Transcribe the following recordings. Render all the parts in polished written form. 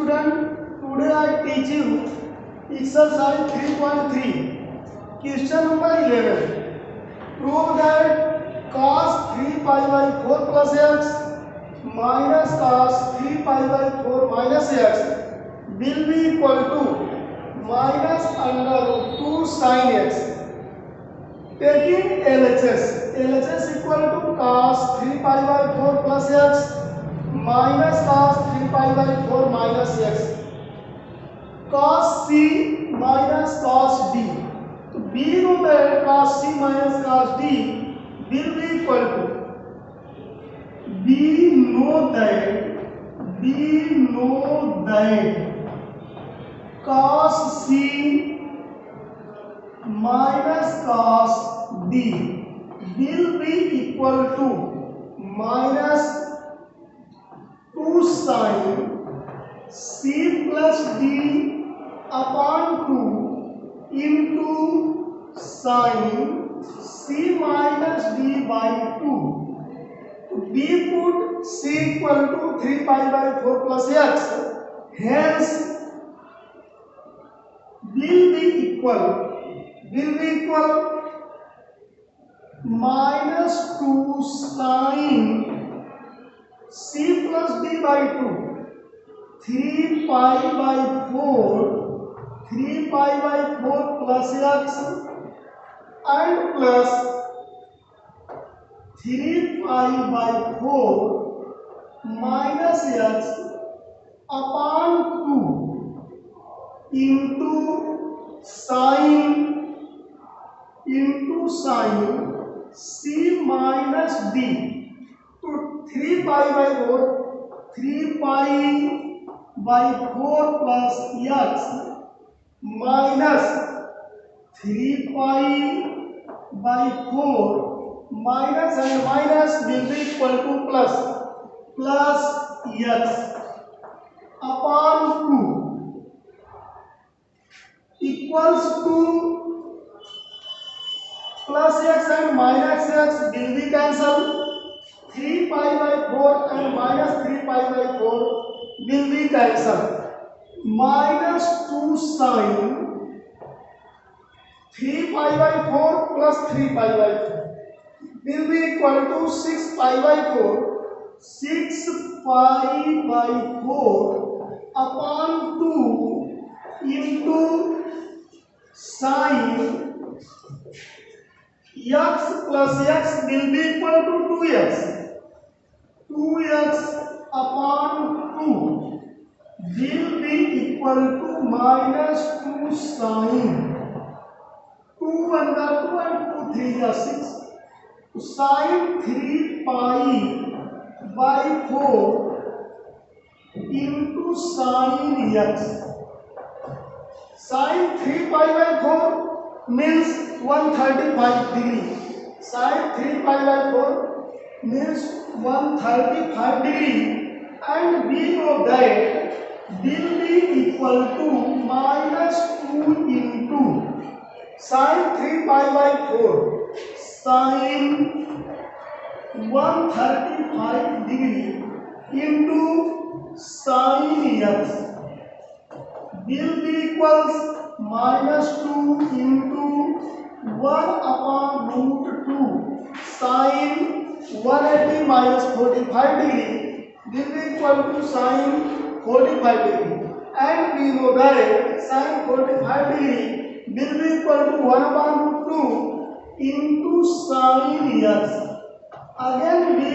student, today I teach you exercise 3.3. Question number 11. Prove that cos 3 pi by 4 plus x minus cos 3 pi by 4 minus x will be equal to minus under root 2 sin x. Taking LHS equal to cos 3 pi by 4 plus x minus cos 3 pi by 4 minus x. Cos C minus cos D. So we know that cos C minus cos D will be equal to, we know that cos C minus cos D will be equal to minus 2 sin C plus D upon 2 into sin C minus D by 2. We put C equal to 3 pi by 4 plus x. Hence will be equal minus 2 sin C plus D by 2. 3 pi by 4 plus x and plus 3 pi by 4 minus x upon 2 into sin C minus D. तो 3 pi by 4 plus x minus 3 pi by 4 minus and minus will be equal to plus x upon 2 equals to plus x and minus x will be cancelled. 3 pi by 4 and minus 3 pi by 4 will be cancelled. Minus 2 sin 3 pi by 4 plus 3 pi by 4 will be equal to 6 pi by 4. 6 pi by 4 upon 2 into sin x plus x will be equal to 2x. 2x upon 2 will be equal to minus 2 sin 2 under 2 and 2 3 are 6. Sin 3 pi by 4 into sin x. Sin 3 pi by 4 means 135 degree. Sin 3 pi by 4 means 135 degree, and we know that will be equal to minus 2 into sin 3 pi by 4 sin 135 degree into sin x will be equals minus 2 into 1 upon root 2 sin 180 minus 45 degree will be equal to sin 45 degree, and we know that sin 45 degree will be equal to 1 upon root 2 into sin x. Again we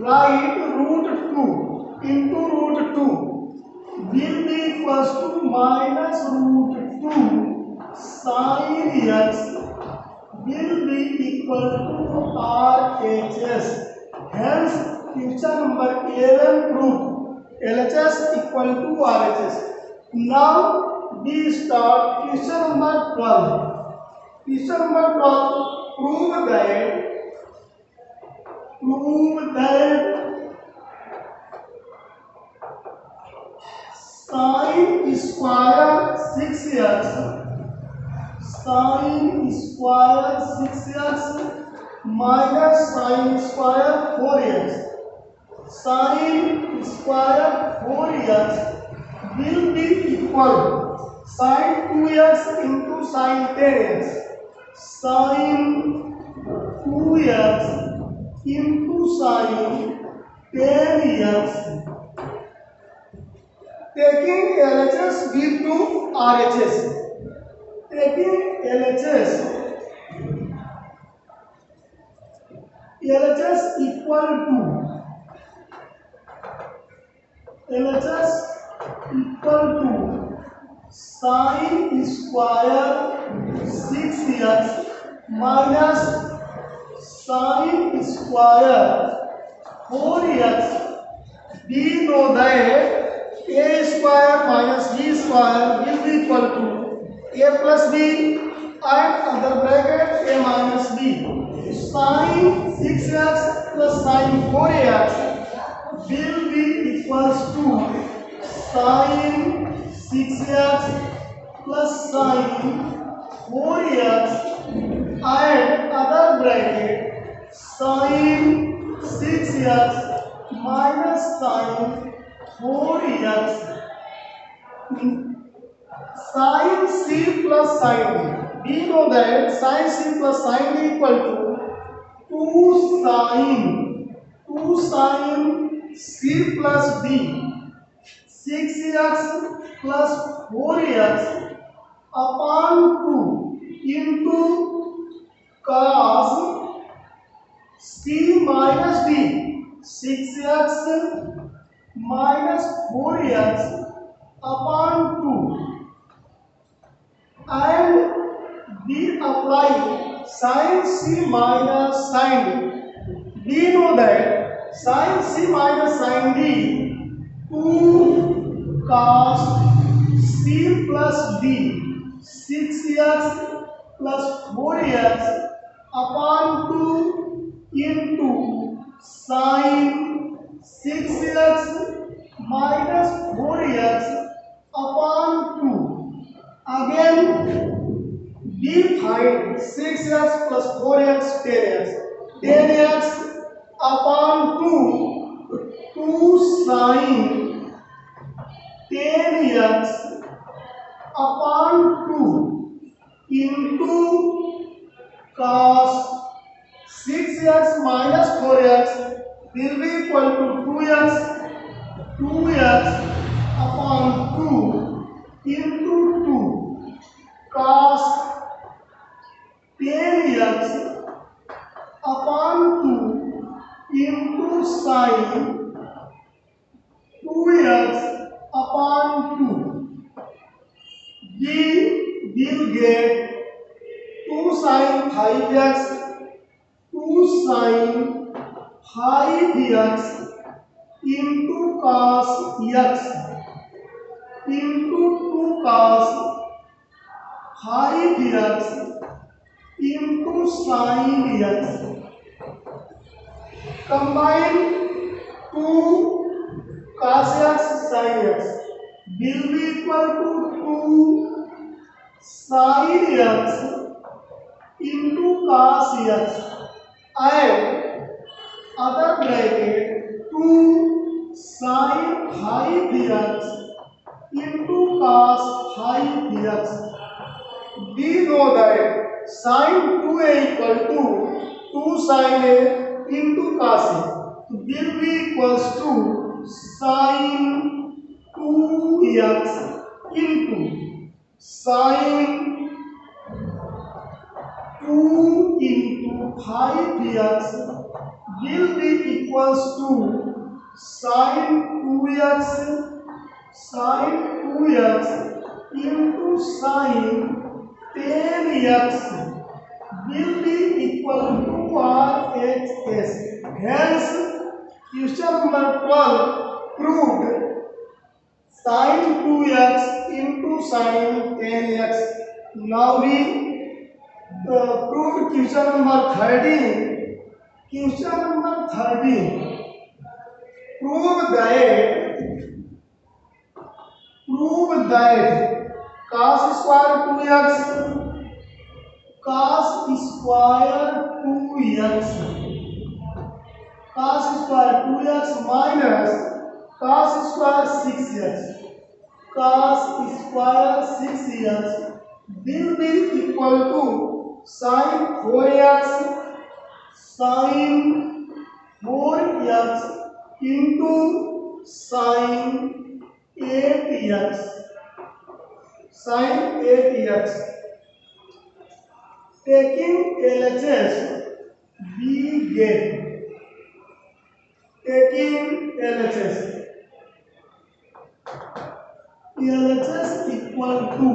write root 2 into root 2 will be equals to minus root 2 sin x will be equal to RHS. Hence, question number 11 proved LHS equal to RHS. Now, we start question number 12. Question number 12, prove that sin square 6x sin square 6x minus sin square 4x sin square 4x will equal sin 2x into sin 10x, sin 2x into sin 10x. Taking LHS give to RHS. Taking LHS equal to sin square 6x minus sin square 4x. We know that a square minus b square will be equal to a plus b and other bracket a minus b. Sin 6x plus sin 4x will be equals to sin 6x plus sin 4x and other bracket sin 6x minus sin 4x. Sin c plus sin d. We know that sin c plus sin d equal to 2 sin c plus d, 6x plus 4x upon 2 into cos c minus d, 6x minus 4x upon 2, and we apply sin c minus sin d. We know that sin c minus sin d 2 cos c plus d, 6x plus 4x upon 2 into sin 6x minus 4x upon 2. Again we find 6x plus 4x 10x. 10x upon 2 sin 10x upon 2 into cos 6x minus 4x will be equal to 2x upon 2 into 2 cos 10x upon 2 into sin 2x upon 2. We will get 2 sin 5x, 2 sin 5x into cos x into 2 cos 5x into sin x. Combine 2 cos x sin x will be equal to 2 sin x into cos x and other bracket 2 sin 5x into cos 5x. We know that sin 2a equal to 2 sin a into cos a will be equals to sin 2x into sin 2 into 5x will be equals to sin 2x into sin 10x will be equal to RHS. Hence, question number 12 proved sin 2x into sin 10x. Now we proved question number 13. Question number 13. Prove that cos square 2x cos square 2x minus cos square 6x cos square 6x will be equal to sin 4x into sin 8x taking LHS we get LHS equal to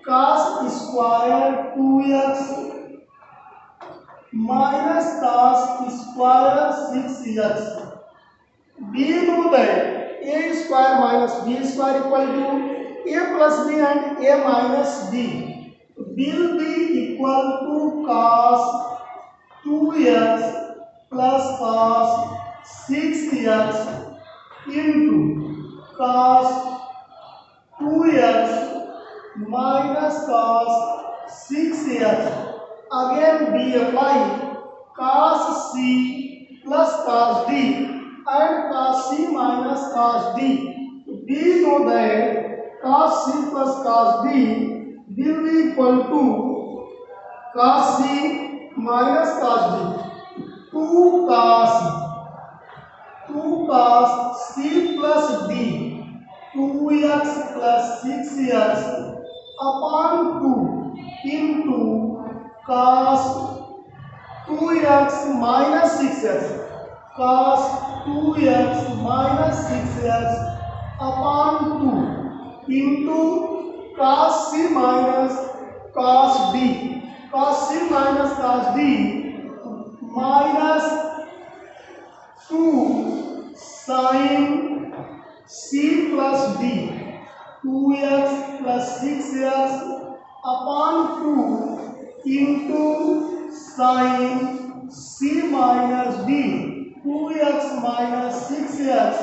cos square 2x minus cos square 6x. We know that a square minus b square equal to a plus b and a minus b will be equal to cos 2x plus cos 6x into cos 2x minus cos 6x. Again we apply cos c plus cos d and cos c minus cos d. We know that cos c plus cos d will be equal to cos c minus cos d. 2 cos c plus d 2x plus 6x upon 2 into cos 2x minus 6x cos 2x minus 6x upon 2 into cos c minus cos d minus 2 sin c plus d 2x plus 6x upon 2 into sin c minus d 2x minus 6x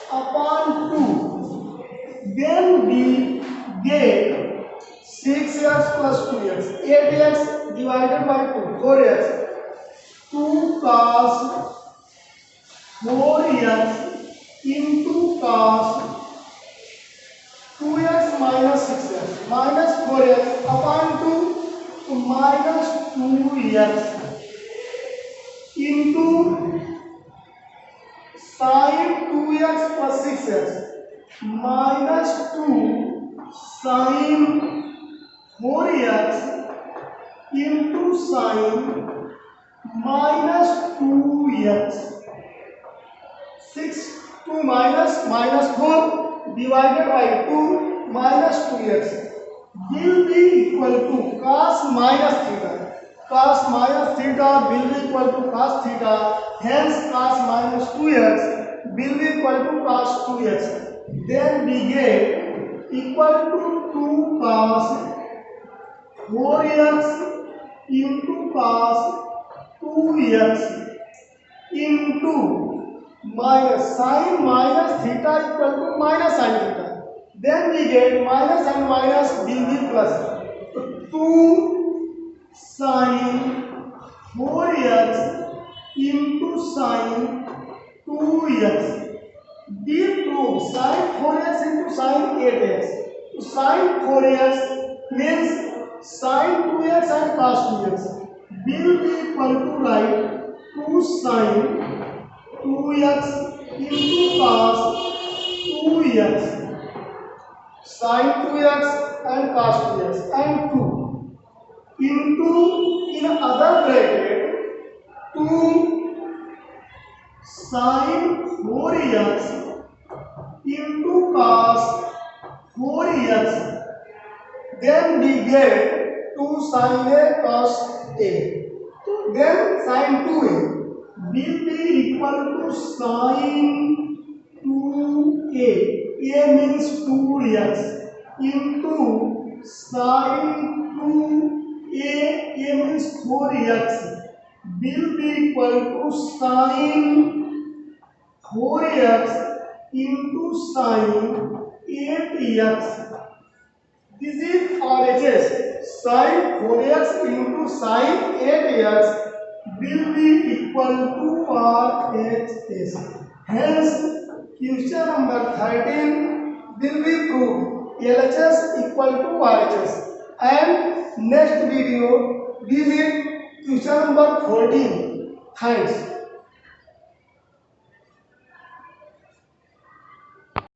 upon 2. Then we get 6x plus 2x 8x divided by 2 4x 2 cos 4x into cos 2x minus 6x minus 4x upon 2 minus 2x into sin 2x plus 6x minus 2 sin 4x into sin minus 2x 6 2 minus 4 divided by 2 minus 2x will be equal to cos minus theta will be equal to cos theta, hence cos minus 2x will be equal to cos 2x. Then we get equal to 2 cos 4x into cos 2x into minus sin minus theta equal to minus sin theta. Then we get minus and minus will be plus. 2 sin 4x into sin 2x. We prove sin 4x into sin 8x. Sin 4x means sin 2x and cos 2x will be equal to write 2 sin 2x into cos 2x sin 2x and cos 2x and 2 into in other bracket 2 sin 4x into cos 4x. Then we get 2 sin a cos a. Then sin 2a will be equal to sin 2a. A means 2x into sin 2a. A means 4x will be equal to sin 4x into sin 8x. This is RHS. Sin 4x into sin 8x will be equal to RHS. Hence, question number 13 will be proved LHS equal to RHS. And next video we meet question number 14. Thanks.